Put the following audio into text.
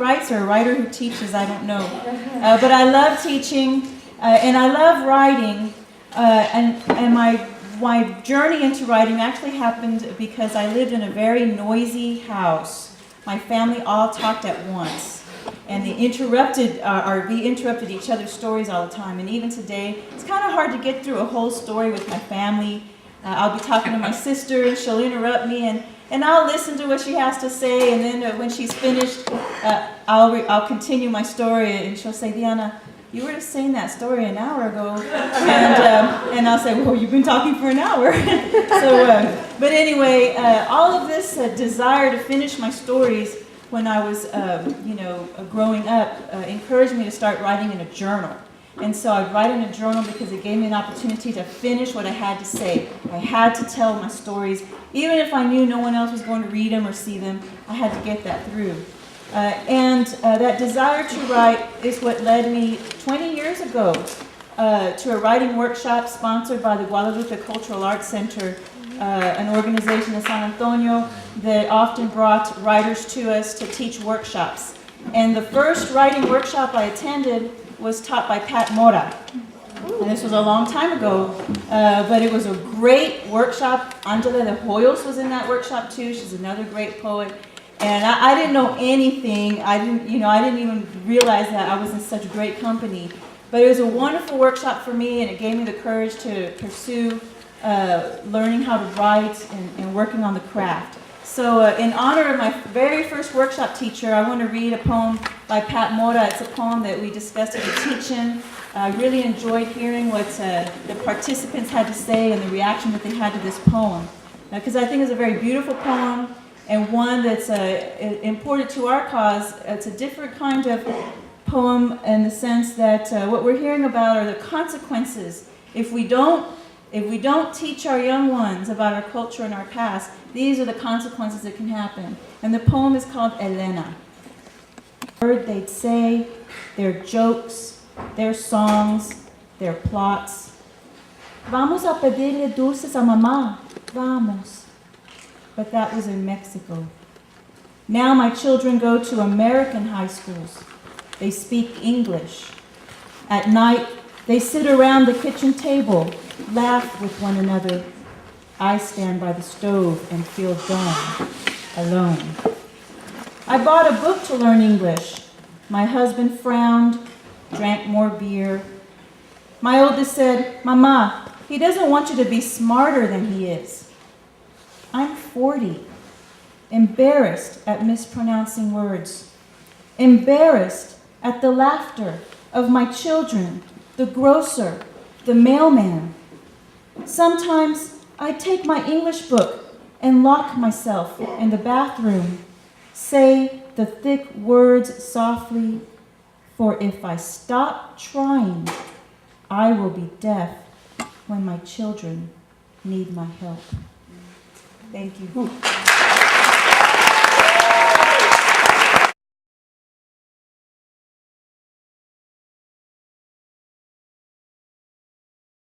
writes or a writer who teaches, I don't know. But I love teaching, and I love writing, and my journey into writing actually happened because I lived in a very noisy house. My family all talked at once, and we interrupted each other's stories all the time. And even today, it's kind of hard to get through a whole story with my family. I'll be talking to my sister, and she'll interrupt me, and I'll listen to what she has to say, and then when she's finished, I'll continue my story, and she'll say, Diana, you were just saying that story an hour ago. And I'll say, well, you've been talking for an hour. But anyway, all of this desire to finish my stories when I was, growing up encouraged me to start writing in a journal. And so I'd write in a journal because it gave me an opportunity to finish what I had to say. I had to tell my stories. Even if I knew no one else was going to read them or see them, I had to get that through. That desire to write is what led me 20 years ago to a writing workshop sponsored by the Guadalupe Cultural Arts Center, an organization in San Antonio that often brought writers to us to teach workshops. And the first writing workshop I attended was taught by Pat Mora. And this was a long time ago, but it was a great workshop. Angela de Hoyos was in that workshop too. She's another great poet. And I didn't know anything. I didn't even realize that I was in such great company. But it was a wonderful workshop for me, and it gave me the courage to pursue learning how to write and working on the craft. So in honor of my very first workshop teacher, I want to read a poem by Pat Mora. It's a poem that we discussed at the teach-in. I really enjoyed hearing what the participants had to say and the reaction that they had to this poem. Because I think it's a very beautiful poem, and one that's important to our cause. It's a different kind of poem in the sense that what we're hearing about are the consequences. If we don't teach our young ones about our culture and our past, these are the consequences that can happen. And the poem is called Elena. They'd say, their jokes, their songs, their plots. Vamos a pedirle dulces a mamá. Vamos. But that was in Mexico. Now my children go to American high schools. They speak English. At night, they sit around the kitchen table, laugh with one another. I stand by the stove and feel dumb, alone. I bought a book to learn English. My husband frowned, drank more beer. My oldest said, Mama, he doesn't want you to be smarter than he is. I'm 40, embarrassed at mispronouncing words, embarrassed at the laughter of my children, the grocer, the mailman. Sometimes I take my English book and lock myself in the bathroom, say the thick words softly, for if I stop trying, I will be deaf when my children need my help. Thank you.